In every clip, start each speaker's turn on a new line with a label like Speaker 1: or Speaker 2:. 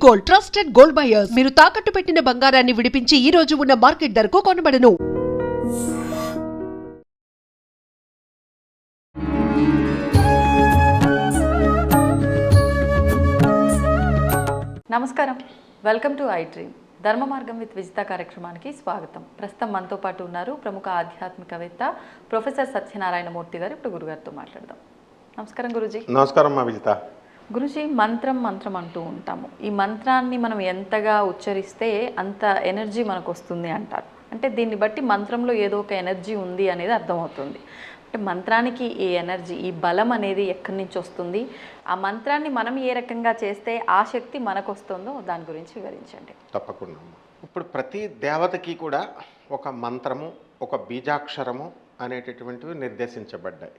Speaker 1: Gold, trusted gold buyers. మీరు తాకట్టు పెట్టిన బంగారాన్ని విడిపించి ఈ రోజు ఉన్న మార్కెట్ ధరకు కొనబడను.
Speaker 2: నమస్కారం, వెల్కమ్ టు ఐ డ్రీమ్. ధర్మ మార్గం విత్ విజిత కార్యక్రమానికి స్వాగతం. ప్రస్తుతం మనతో పాటు ఉన్నారు ప్రముఖ ఆధ్యాత్మికవేత్త ప్రొఫెసర్ సత్యనారాయణమూర్తి గారు. ఇప్పుడు గురుగారితో మాట్లాడదాం. నమస్కారం గురుజీ.
Speaker 3: నమస్కారం మా విజిత.
Speaker 2: గురుజీ, మంత్రం అంటూ ఉంటాము. ఈ మంత్రాన్ని మనం ఎంతగా ఉచ్చరిస్తే అంత ఎనర్జీ మనకు వస్తుంది అంటారు. అంటే దీన్ని బట్టి మంత్రంలో ఏదో ఒక ఎనర్జీ ఉంది అనేది అర్థమవుతుంది. అంటే మంత్రానికి ఈ ఎనర్జీ, ఈ బలం అనేది ఎక్కడి నుంచి వస్తుంది, ఆ మంత్రాన్ని మనం ఏ రకంగా చేస్తే ఆ శక్తి మనకు వస్తుందో దాని గురించి వివరించండి.
Speaker 3: తప్పకుండా. ఇప్పుడు ప్రతి దేవతకి కూడా ఒక మంత్రము, ఒక బీజాక్షరము అనేటటువంటివి నిర్దేశించబడ్డాయి.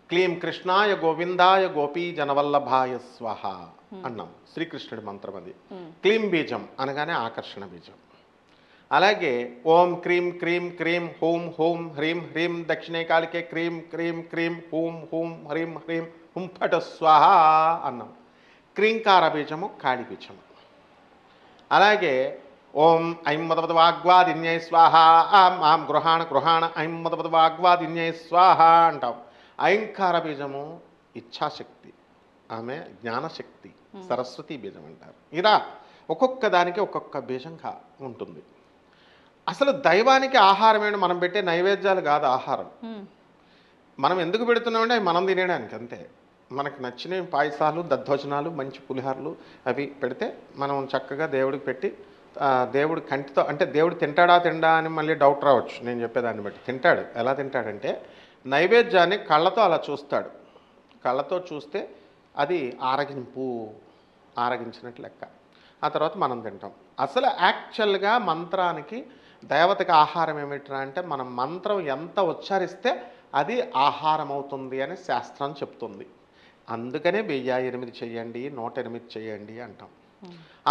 Speaker 3: క్లీం కృష్ణాయ గోవిందాయ గోపీ జనవల్లభాయ స్వహ అన్నాం. శ్రీకృష్ణుడి మంత్రం అది. క్లీం బీజం అనగానే ఆకర్షణ బీజం. అలాగే ఓం క్రీం క్రీం క్రీం హూం హూం హ్రీం హ్రీం దక్షిణే కాలికే క్రీం క్రీం క్రీం హూం హూం హ్రీం హ్రీం హుం ఫట స్వాహ అన్నాం. క్రీంకార బీజము కాళి బీజము. అలాగే ఓం ఐం మదపద వాగ్వాదిన్యై స్వాహ ఆం ఆం గృహాణ గృహాణ ఐం మదపద వాగ్వాదిన్యై స్వాహ అంటాం. ఐంకార బీజము ఇచ్ఛాశక్తి, ఆమె జ్ఞానశక్తి, సరస్వతి బీజం అంటారు. ఇలా ఒక్కొక్క దానికి ఒక్కొక్క బీజం ఉంటుంది. అసలు దైవానికి ఆహారం ఏంటి? మనం పెట్టే నైవేద్యాలు కాదు ఆహారం. మనం ఎందుకు పెడుతున్నామంటే అవి మనం తినేయడానికి అంతే. మనకు నచ్చిన పాయసాలు, దద్దోజనాలు, మంచి పులిహారలు అవి పెడితే మనం చక్కగా దేవుడికి పెట్టి దేవుడి కంటితో, అంటే దేవుడు తింటా అని మళ్ళీ డౌట్ రావచ్చు నేను చెప్పేదాన్ని బట్టి. తింటాడు. ఎలా తింటాడంటే నైవేద్యాన్ని కళ్ళతో అలా చూస్తాడు. కళ్ళతో చూస్తే అది ఆరగించినట్లు లెక్క. ఆ తర్వాత మనం తింటాం. అసలు యాక్చువల్గా మంత్రానికి, దేవతకి ఆహారం ఏమిట్రా అంటే మనం మంత్రం ఎంత ఉచ్చరిస్తే అది ఆహారం అవుతుంది అని శాస్త్రం చెప్తుంది. అందుకనే 1008 చేయండి, 108 చేయండి అంటాం.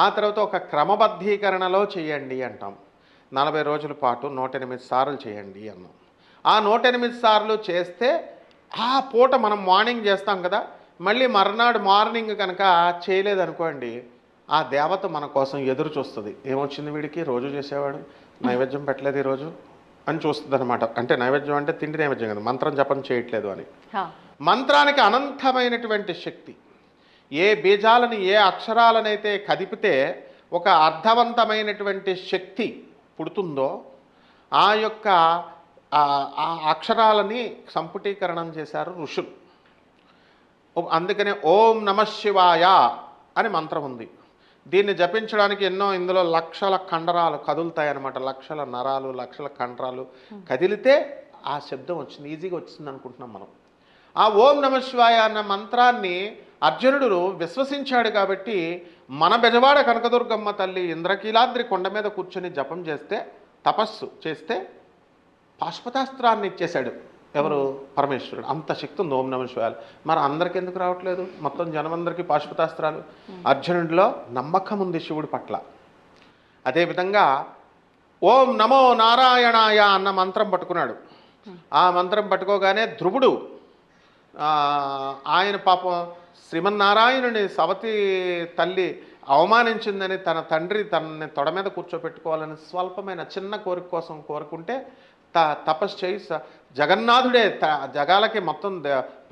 Speaker 3: ఆ తర్వాత ఒక క్రమబద్ధీకరణలో చేయండి అంటాం. 40 రోజుల పాటు 108 సార్లు చేయండి అన్నాం. ఆ 108 సార్లు చేస్తే ఆ పూట మనం మార్నింగ్ చేస్తాం కదా, మళ్ళీ మర్నాడు మార్నింగ్ కనుక చేయలేదనుకోండి, ఆ దేవత మన కోసం ఎదురు చూస్తుంది. ఏమొచ్చింది వీడికి, రోజు చేసేవాడు నైవేద్యం పెట్టలేదు ఈరోజు అని చూస్తుంది అనమాట. అంటే నైవేద్యం అంటే తిండి నైవేద్యం కదా, మంత్రం జపం చేయట్లేదు అని. మంత్రానికి అనంతమైనటువంటి శక్తి. ఏ బీజాలని, ఏ అక్షరాలనైతే కదిపితే ఒక అర్థవంతమైనటువంటి శక్తి పుడుతుందో ఆ యొక్క ఆ అక్షరాలని సంపుటీకరణం చేశారు ఋషులు. అందుకనే ఓం నమః శివాయ అని మంత్రం ఉంది. దీన్ని జపించడానికి ఎన్నో, ఇందులో లక్షల కండరాలు కదులుతాయన్నమాట. లక్షల నరాలు, లక్షల కండరాలు కదిలితే ఆ శబ్దం వచ్చింది. ఈజీగా వచ్చింది అనుకుంటున్నాం మనం. ఆ ఓం నమః శివాయ అన్న మంత్రాన్ని అర్జునుడు విశ్వసించాడు కాబట్టి మన బెజవాడ కనకదుర్గమ్మ తల్లి ఇంద్రకీలాద్రి కొండ మీద కూర్చొని జపం చేస్తే, తపస్సు చేస్తే పాశుపతాస్త్రాన్ని ఇచ్చేశాడు. ఎవరు? పరమేశ్వరుడు. అంత శక్తి ఉంది ఓం నమః శివాయ. మరి అందరికి ఎందుకు రావట్లేదు? మొత్తం జనమందరికీ పాశుపతాస్త్రాలు. అర్జునుడిలో నమ్మకం ఉంది శివుడి పట్ల. అదేవిధంగా ఓం నమో నారాయణాయ అన్న మంత్రం పట్టుకున్నాడు. ఆ మంత్రం పట్టుకోగానే ధ్రువుడు ఆయన పాపం శ్రీమన్నారాయణుని సవతి తల్లి అవమానించిందని తన తండ్రి తనని తొడ మీద కూర్చోపెట్టుకోవాలని స్వల్పమైన చిన్న కోరిక కోసం కోరుకుంటే తపస్సు చేయి జగన్నాథుడే, జగాలకి మొత్తం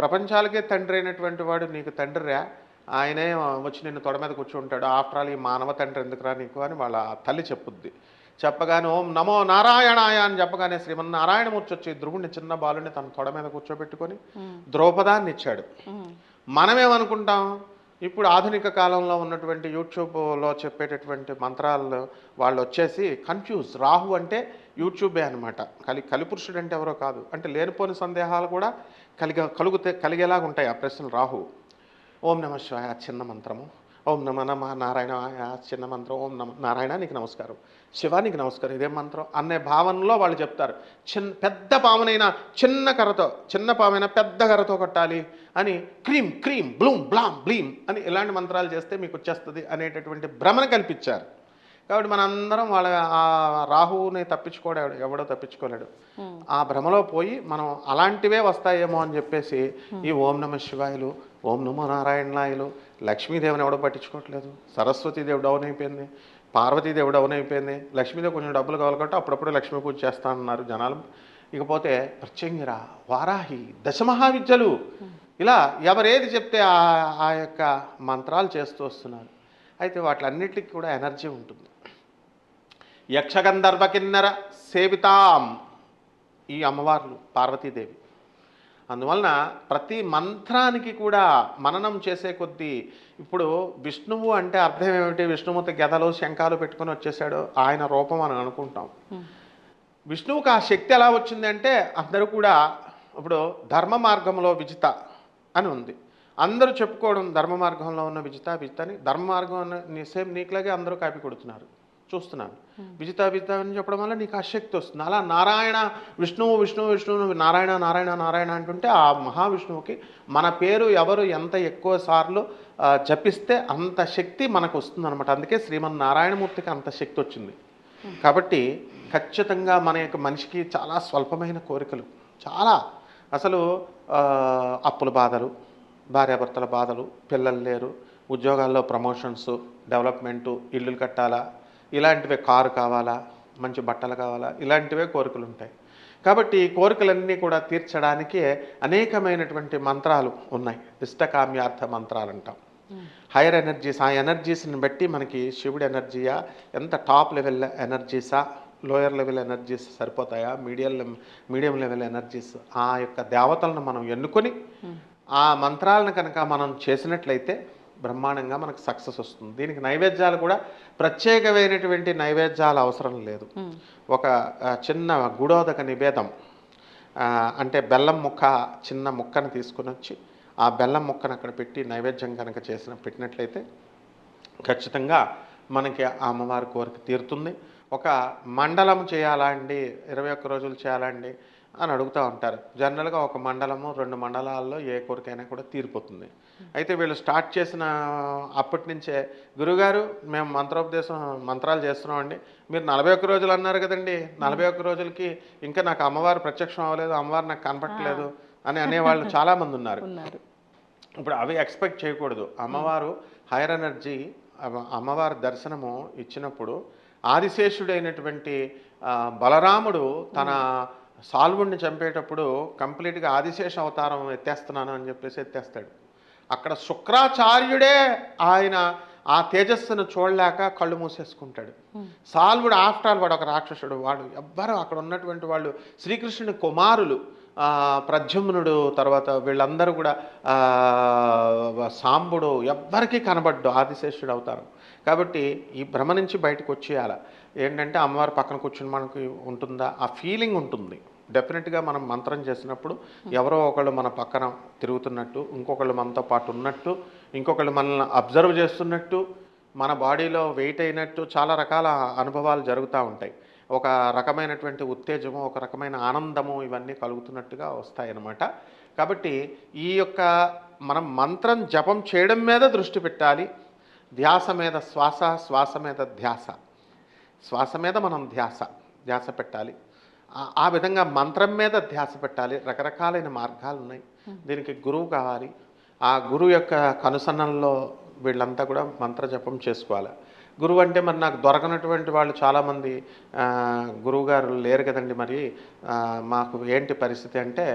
Speaker 3: ప్రపంచాలకే తండ్రి అయినటువంటి వాడు నీకు తండ్రిరా, ఆయనే వచ్చి నిన్ను తొడ మీద కూర్చుంటాడు. ఆఫ్టర్ ఆల్ ఈ మానవ తండ్రి ఎందుకురా నీకు అని వాళ్ళ తల్లి చెప్పుద్ది. చెప్పగానే ఓం నమో నారాయణాయ అని చెప్పగానే శ్రీమన్నారాయణమూర్తి వచ్చి ధ్రువుడిని, చిన్న బాలుని తన తొడ మీద కూర్చోబెట్టుకొని ద్రౌపదాన్ని ఇచ్చాడు. మనమేమనుకుంటాం, ఇప్పుడు ఆధునిక కాలంలో ఉన్నటువంటి యూట్యూబ్లో చెప్పేటటువంటి మంత్రాలు వాళ్ళు వచ్చేసి కన్ఫ్యూజ్. రాహు అంటే యూట్యూబే అనమాట. కలిపురుషుడు అంటే ఎవరో కాదు. అంటే లేనిపోని సందేహాలు కూడా కలిగేలాగా ఉంటాయి ఆ ప్రశ్నలు. రాహు. ఓం నమః శివాయ చిన్న మంత్రము, ఓం నమ నారాయణాయ చిన్న మంత్రం, ఓం నమ నారాయణ నీకు నమస్కారం, శివ నీకు నమస్కారం, ఇదే మంత్రం అనే భావనలో వాళ్ళు చెప్తారు. పెద్ద పామునైనా చిన్న కర్రతో, చిన్న పామైనా పెద్ద కర్రతో కొట్టాలి అని క్రీం క్రీం బ్లూమ్ బ్లామ్ బ్లీమ్ అని ఇలాంటి మంత్రాలు చేస్తే మీకు వచ్చేస్తుంది అనేటటువంటి భ్రమను కల్పించారు. కాబట్టి మనందరం వాళ్ళ ఆ రాహువుని ఎవడో తప్పించుకోలేడు. ఆ భ్రమలో పోయి మనం అలాంటివే వస్తాయేమో అని చెప్పేసి ఈ ఓం నమ శివాయలు, ఓం నమో నారాయణాయలు, లక్ష్మీదేవిని ఎవడో పట్టించుకోవట్లేదు. సరస్వతీదేవి డౌన్ అయిపోయింది, పార్వతీదేవి డౌన్ అయిపోయింది. లక్ష్మీదేవి కొంచెం డబ్బులు కావాలి కాబట్టి అప్పుడప్పుడు లక్ష్మీ పూజ చేస్తానన్నారు జనాలు. ఇకపోతే ప్రత్యంగిర, వారాహి, దశమహావిద్యలు, ఇలా ఎవరేది చెప్తే ఆ యొక్క మంత్రాలు చేస్తూ వస్తున్నారు. అయితే వాటిలన్నిటికీ కూడా ఎనర్జీ ఉంటుంది. యక్షగంధర్వ కిన్నెర సేవితాం ఈ అమ్మవార్లు పార్వతీదేవి. అందువలన ప్రతి మంత్రానికి కూడా మననం చేసే కొద్దీ, ఇప్పుడు విష్ణువు అంటే అర్థం ఏమిటి? విష్ణుమూర్తి గదలు శంఖాలు పెట్టుకొని వచ్చేసాడు ఆయన రూపం అని అనుకుంటాం. విష్ణువుకి ఆ శక్తి ఎలా వచ్చింది అంటే, అందరూ కూడా ఇప్పుడు ధర్మ మార్గంలో విజిత అని ఉంది. అందరూ చెప్పుకోవడం ధర్మ మార్గంలో ఉన్న విజిత అని. ధర్మ మార్గం సేమ్ నీకులాగే అందరూ కాపీ కొడుతున్నారు, చూస్తున్నాను. విజిత అని చెప్పడం వల్ల నీకు ఆ శక్తి వస్తుంది. అలా నారాయణ, విష్ణువు నారాయణ నారాయణ నారాయణ అంటుంటే ఆ మహావిష్ణువుకి మన పేరు ఎవరు ఎంత ఎక్కువ సార్లు జపిస్తే అంత శక్తి మనకు వస్తుంది అనమాట. అందుకే శ్రీమన్నారాయణమూర్తికి అంత శక్తి వచ్చింది. కాబట్టి ఖచ్చితంగా మన యొక్క మనిషికి చాలా స్వల్పమైన కోరికలు, చాలా అసలు అప్పుల బాధలు, భార్యాభర్తల బాధలు, పిల్లలు లేరు, ఉద్యోగాల్లో ప్రమోషన్స్, డెవలప్మెంటు, ఇల్లులు కట్టాలా, ఇలాంటివే, కారు కావాలా, మంచి బట్టలు కావాలా, ఇలాంటివే కోరికలు ఉంటాయి. కాబట్టి ఈ కోరికలన్నీ కూడా తీర్చడానికి అనేకమైనటువంటి మంత్రాలు ఉన్నాయి. ఇష్టకామ్యార్థ మంత్రాలు అంటాం. హైయర్ ఎనర్జీస్, ఆ ఎనర్జీస్ని బట్టి మనకి శివుడి ఎనర్జీయా, ఎంత టాప్ లెవెల్ ఎనర్జీసా, లోయర్ లెవెల్ ఎనర్జీస్ సరిపోతాయా, మీడియం లెవెల్ ఎనర్జీస్, ఆ యొక్క దేవతలను మనం ఎన్నుకొని ఆ మంత్రాలను కనుక మనం చేసినట్లయితే బ్రహ్మాండంగా మనకు సక్సెస్ వస్తుంది. దీనికి నైవేద్యాలు కూడా ప్రత్యేకమైనటువంటి నైవేద్యాలు అవసరం లేదు. ఒక చిన్న గుడోదక నివేదం అంటే బెల్లం ముక్క, చిన్న ముక్కను తీసుకుని వచ్చి ఆ బెల్లం ముక్కను అక్కడ పెట్టి నైవేద్యం కనుక పెట్టినట్లయితే ఖచ్చితంగా మనకి ఆ అమ్మవారి కోరిక తీరుతుంది. ఒక మండలం చేయాలా అండి, 21 రోజులు చేయాలా అండి అని అడుగుతూ ఉంటారు. జనరల్గా ఒక మండలము 2 మండలాల్లో ఏ కోరికైనా కూడా తీరిపోతుంది. అయితే వీళ్ళు స్టార్ట్ చేసిన అప్పటి నుంచే, గురుగారు మేము మంత్రాలు చేస్తున్నామండి, మీరు 41 రోజులు అన్నారు కదండి, 41 రోజులకి ఇంకా నాకు అమ్మవారు ప్రత్యక్షం అవ్వలేదు, అమ్మవారు నాకు కనపట్టలేదు అని అనేవాళ్ళు చాలామంది ఉన్నారు. ఇప్పుడు అవి ఎక్స్పెక్ట్ చేయకూడదు. అమ్మవారు హైయర్ ఎనర్జీ, అమ్మవారి దర్శనము ఇచ్చినప్పుడు ఆదిశేషుడైనటువంటి బలరాముడు తన సాల్వుడిని చంపేటప్పుడు కంప్లీట్గా ఆదిశేష అవతారం ఎత్తేస్తున్నాను అని చెప్పేసి ఎత్తేస్తాడు. అక్కడ శుక్రాచార్యుడే ఆయన ఆ తేజస్సును చూడలేక కళ్ళు మూసేసుకుంటాడు. సాల్వుడు ఆఫ్టర్ ఆల్ వాడు ఒక రాక్షసుడు, వాడు ఎవ్వరు అక్కడ ఉన్నటువంటి వాళ్ళు శ్రీకృష్ణుని కుమారులు, ప్రద్యుమ్నుడు, తర్వాత వీళ్ళందరూ కూడా సాంబుడు, ఎవ్వరికీ కనబడ్డు ఆదిశేషుడు అవతారం. కాబట్టి ఈ భ్రమ నుంచి బయటకు వచ్చేయాల. ఏంటంటే అమ్మవారి పక్కన కూర్చుని మనకి ఉంటుందా, ఆ ఫీలింగ్ ఉంటుంది. డెఫినెట్గా మనం మంత్రం చేసినప్పుడు ఎవరో ఒకళ్ళు మన పక్కన తిరుగుతున్నట్టు, ఇంకొకళ్ళు మనతో పాటు ఉన్నట్టు, ఇంకొకళ్ళు మనల్ని అబ్జర్వ్ చేస్తున్నట్టు, మన బాడీలో వెయిట్ అయినట్టు చాలా రకాల అనుభవాలు జరుగుతూ ఉంటాయి. ఒక రకమైనటువంటి ఉత్తేజము, ఒక రకమైన ఆనందము, ఇవన్నీ కలుగుతున్నట్టుగా వస్తాయన్నమాట. కాబట్టి ఈ యొక్క మనం మంత్రం జపం చేయడం మీద దృష్టి పెట్టాలి. ధ్యాస మీద శ్వాస, శ్వాస మీద ధ్యాస, శ్వాస మీద మనం ధ్యాస పెట్టాలి. ఆ విధంగా మంత్రం మీద ధ్యాస పెట్టాలి. రకరకాలైన మార్గాలు ఉన్నాయి. దీనికి గురువు కావాలి. ఆ గురువు యొక్క కనుసన్నల్లో వీళ్ళంతా కూడా మంత్ర జపం చేసుకోవాలి. గురువు అంటే మరి నాకు దొరకనటువంటి వాళ్ళు చాలామంది, గురువుగారు లేరు కదండి, మరి మాకు ఏంటి పరిస్థితి అంటే,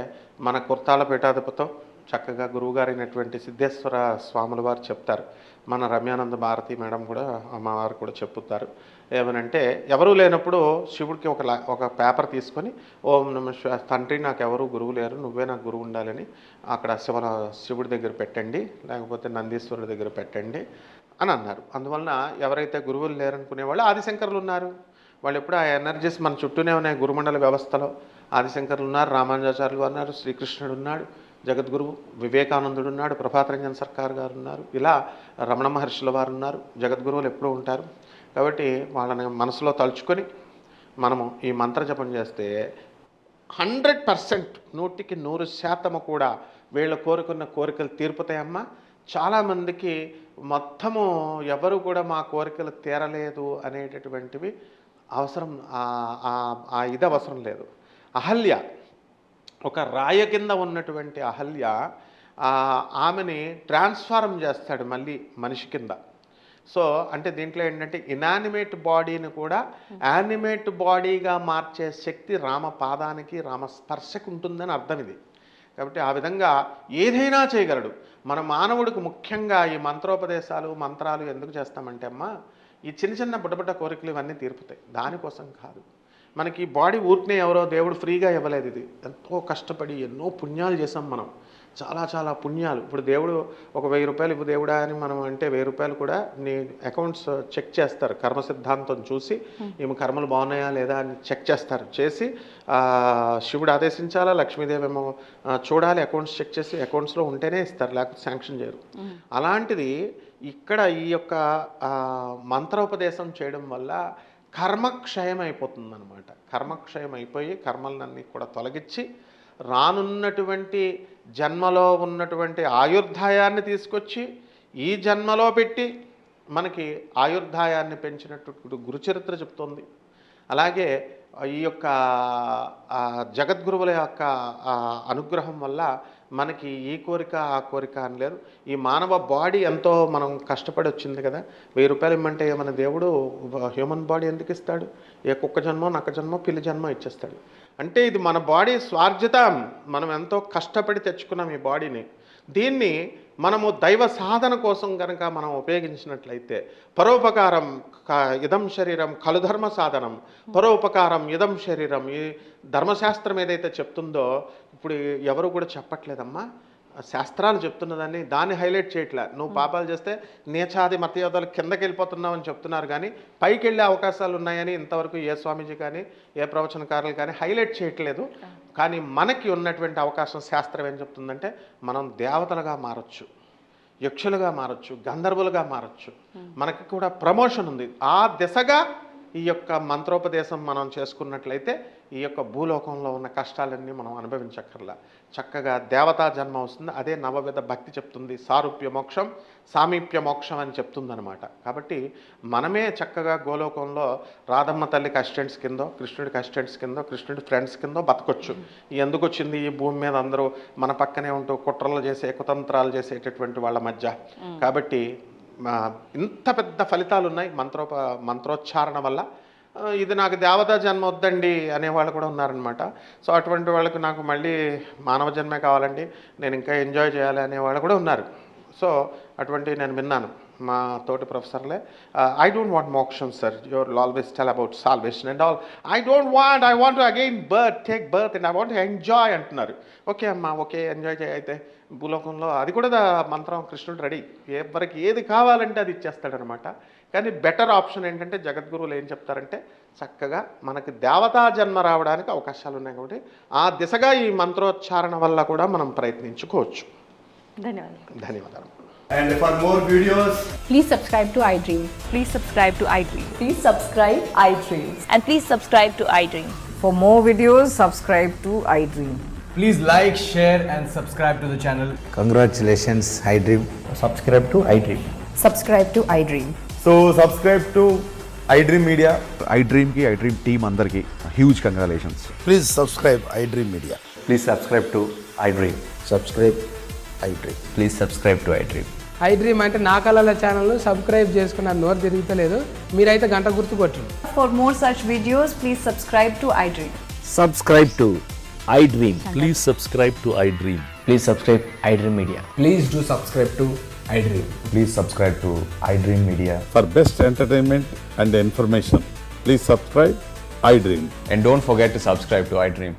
Speaker 3: మన కుర్తాల పీఠాధిపతం చక్కగా గురువుగారైనటువంటి సిద్ధేశ్వర స్వాముల వారు చెప్తారు. మన రమ్యానంద భారతి మేడం కూడా, అమ్మవారు కూడా చెప్తారు. ఏమనంటే, ఎవరూ లేనప్పుడు శివుడికి ఒక పేపర్ తీసుకొని, ఓం నమ తండ్రి నాకు ఎవరు గురువు లేరు, నువ్వే నాకు గురువు ఉండాలని అక్కడ శివుడి దగ్గర పెట్టండి, లేకపోతే నందీశ్వరుడి దగ్గర పెట్టండి అని అన్నారు. అందువలన ఎవరైతే గురువులు లేరనుకునే వాళ్ళు ఆదిశంకరులు ఉన్నారు. వాళ్ళు ఎప్పుడు ఆ ఎనర్జీస్ మన చుట్టూనే ఉన్నాయి. గురుమండల వ్యవస్థలో ఆదిశంకరులు ఉన్నారు, రామానుజాచార్యులు ఉన్నారు, శ్రీకృష్ణుడు ఉన్నాడు, జగద్గురువు వివేకానందుడు ఉన్నాడు, ప్రభాతరంజన్ సర్కార్ గారు ఉన్నారు, ఇలా రమణ మహర్షుల వారు ఉన్నారు. జగద్గురువులు ఎప్పుడూ ఉంటారు. కాబట్టి వాళ్ళని మనసులో తలుచుకొని మనము ఈ మంత్ర జపం చేస్తే 100%, 100% కూడా వీళ్ళు కోరుకున్న కోరికలు తీరుపుతాయమ్మా. చాలామందికి మొత్తము ఎవరు కూడా మా కోరికలు తీరలేదు అనేటటువంటివి అవసరం, ఇది అవసరం లేదు. అహల్య, ఒక రాయ కింద ఉన్నటువంటి అహల్య ఆమెని ట్రాన్స్ఫార్మ్ చేస్తాడు మళ్ళీ మనిషి కింద. సో అంటే దీంట్లో ఏంటంటే ఇనానిమేట్ బాడీని కూడా యానిమేట్ బాడీగా మార్చే శక్తి రామ పాదానికి, రామ స్పర్శకు ఉంటుందని అర్థం ఇది. కాబట్టి ఆ విధంగా ఏదైనా చేయగలడు. మన మానవుడికి ముఖ్యంగా ఈ మంత్రోపదేశాలు, మంత్రాలు ఎందుకు చేస్తామంటే అమ్మా, ఈ చిన్న చిన్న బుడ్డబుడ్డ కోరికలు ఇవన్నీ తీర్పుతాయి, దానికోసం కాదు. మనకి బాడీ ఊరికనే ఎవరో దేవుడు ఫ్రీగా ఇవ్వలేదు. ఇది ఎంతో కష్టపడి ఎన్నో పుణ్యాలు చేసాం మనం, చాలా చాలా పుణ్యాలు. ఇప్పుడు దేవుడు ఒక 1000 రూపాయలు ఇవ్వు దేవుడా అని మనం అంటే 1000 రూపాయలు కూడా నీ అకౌంట్స్ చెక్ చేస్తారు, కర్మ సిద్ధాంతం చూసి ఈమె కర్మలు బాగున్నాయా లేదా అని చెక్ చేస్తారు. చేసి శివుడు ఆదేశించాలా, లక్ష్మీదేవి ఏమో చూడాలి, అకౌంట్స్ చెక్ చేసి అకౌంట్స్లో ఉంటేనే ఇస్తారు, లేకపోతే శాంక్షన్ చేయరు. అలాంటిది ఇక్కడ ఈ యొక్క మంత్రోపదేశం చేయడం వల్ల కర్మక్షయం అయిపోతుంది అనమాట. కర్మక్షయం అయిపోయి కర్మలన్నీ కూడా తొలగించి రానున్నటువంటి జన్మలో ఉన్నటువంటి ఆయుర్దాయాన్ని తీసుకొచ్చి ఈ జన్మలో పెట్టి మనకి ఆయుర్దాయాన్ని పెంచినట్టు గురుచరిత్ర చెప్తోంది. అలాగే ఈ యొక్క జగద్గురువుల యొక్క అనుగ్రహం వల్ల మనకి ఈ కోరిక ఆ కోరిక అని లేదు. ఈ మానవ బాడీ ఎంతో మనం కష్టపడి వచ్చింది కదా. 1000 రూపాయలు ఇమ్మంటే మన దేవుడు హ్యూమన్ బాడీ ఎందుకు ఇస్తాడు? ఏ కుక్క జన్మో, నక్క జన్మో, పిల్లి జన్మో ఇచ్చేస్తాడు. అంటే ఇది మన బాడీ స్వార్జిత, మనం ఎంతో కష్టపడి తెచ్చుకున్నాం ఈ బాడీని. దీన్ని మనము దైవ సాధన కోసం కనుక మనం ఉపయోగించినట్లయితే, పరోపకారం ఇదం శరీరం కలుధర్మ సాధనం, పరోపకారం ఇదం శరీరం, ఈ ధర్మశాస్త్రం ఏదైతే చెప్తుందో ఇప్పుడు ఎవరు కూడా చెప్పట్లేదమ్మా, శాస్త్రాలు చెప్తున్నదాన్ని దాన్ని హైలైట్ చేయట్లే. నువ్వు పాపాలు చేస్తే నీచాది మతయోధాలు కిందకి వెళ్ళిపోతున్నావు అని చెప్తున్నారు, కానీ పైకి వెళ్ళే అవకాశాలు ఉన్నాయని ఇంతవరకు ఏ స్వామీజీ కానీ ఏ ప్రవచనకారులు కానీ హైలైట్ చేయట్లేదు. కానీ మనకి ఉన్నటువంటి అవకాశం శాస్త్రం ఏం చెప్తుందంటే, మనం దేవతలుగా మారచ్చు, యక్షులుగా మారచ్చు, గంధర్వులుగా మారచ్చు, మనకి కూడా ప్రమోషన్ ఉంది. ఆ దిశగా ఈ యొక్క మంత్రోపదేశం మనం చేసుకున్నట్లయితే ఈ యొక్క భూలోకంలో ఉన్న కష్టాలన్నీ మనం అనుభవించక్కర్లా, చక్కగా దేవతా జన్మ వస్తుంది. అదే నవవిధ భక్తి చెప్తుంది, సారూప్య మోక్షం, సామీప్య మోక్షం అని చెప్తుందనమాట. కాబట్టి మనమే చక్కగా గోలోకంలో రాధమ్మ తల్లికి అసిస్టెంట్స్ కిందో, కృష్ణుడికి అసిస్టెంట్స్ కిందో, కృష్ణుడి ఫ్రెండ్స్ కిందో బతకొచ్చు. ఎందుకు వచ్చింది ఈ భూమి మీద అందరూ మన పక్కనే ఉంటూ కుట్రలు చేసే, కుతంత్రాలు చేసేటటువంటి వాళ్ళ మధ్య. కాబట్టి ఇంత పెద్ద ఫలితాలు ఉన్నాయి మంత్రోచ్చారణ వల్ల. ఇది నాకు దేవతా జన్మ వద్దండి అనేవాళ్ళు కూడా ఉన్నారనమాట. సో అటువంటి వాళ్ళకి నాకు మళ్ళీ మానవ జన్మే కావాలండి, నేను ఇంకా ఎంజాయ్ చేయాలి అనేవాళ్ళు కూడా ఉన్నారు. సో అటువంటి నేను విన్నాను మా తోటి ప్రొఫెసర్లే. ఐ డోంట్ వాంట్ మోక్షం sir, your always tell about salvation and all. I want to again take birth and I want to enjoy అంటున్నారు. ఓకే అమ్మా, ఓకే ఎంజాయ్ చేయ. అయితే భూలోకంలో అది కూడా మంత్రం కృష్ణుడు రెడీ, ఎవరికి ఏది కావాలంటే అది ఇచ్చేస్తాడనమాట. కానీ బెటర్ ఆప్షన్ ఏంటంటే జగద్గురువులు ఏం చెప్తారంటే, చక్కగా మనకి దేవతా జన్మ రావడానికి అవకాశాలు ఉన్నాయి కాబట్టి ఆ దిశగా ఈ మంత్రోచ్చారణ వల్ల కూడా మనం ప్రయత్నించుకోవచ్చు. ధన్యవాదాలు.
Speaker 4: And for more videos,
Speaker 5: Please subscribe to iDream.
Speaker 6: Please subscribe to iDream.
Speaker 7: Please subscribe iDream.
Speaker 6: And please subscribe to iDream.
Speaker 7: For more videos, subscribe to iDream.
Speaker 4: please like, share and subscribe to the channel.
Speaker 8: Congratulations, iDream.
Speaker 9: Subscribe to iDream.
Speaker 7: Subscribe to iDream.
Speaker 4: So subscribe to iDream Media.
Speaker 9: iDream ki iDream team andarki huge congratulations.
Speaker 8: Please subscribe iDream Media.
Speaker 9: Please subscribe to iDream.
Speaker 8: Subscribe iDream.
Speaker 9: Please subscribe to iDream.
Speaker 10: iDream అంటే నా కళల ఛానల్ను subscribe చేసుకున్న నోరు తిరుగుతలేదు, మీరైతే గంట గుర్తు కొట్టండి.
Speaker 7: For more such videos, please subscribe to iDream.
Speaker 11: Subscribe to iDream. Please subscribe to iDream.
Speaker 9: Please subscribe iDream Media.
Speaker 4: Please do subscribe to iDream.
Speaker 9: Please subscribe to iDream Media.
Speaker 12: For best entertainment and information, please subscribe iDream.
Speaker 9: And don't forget to subscribe to iDream.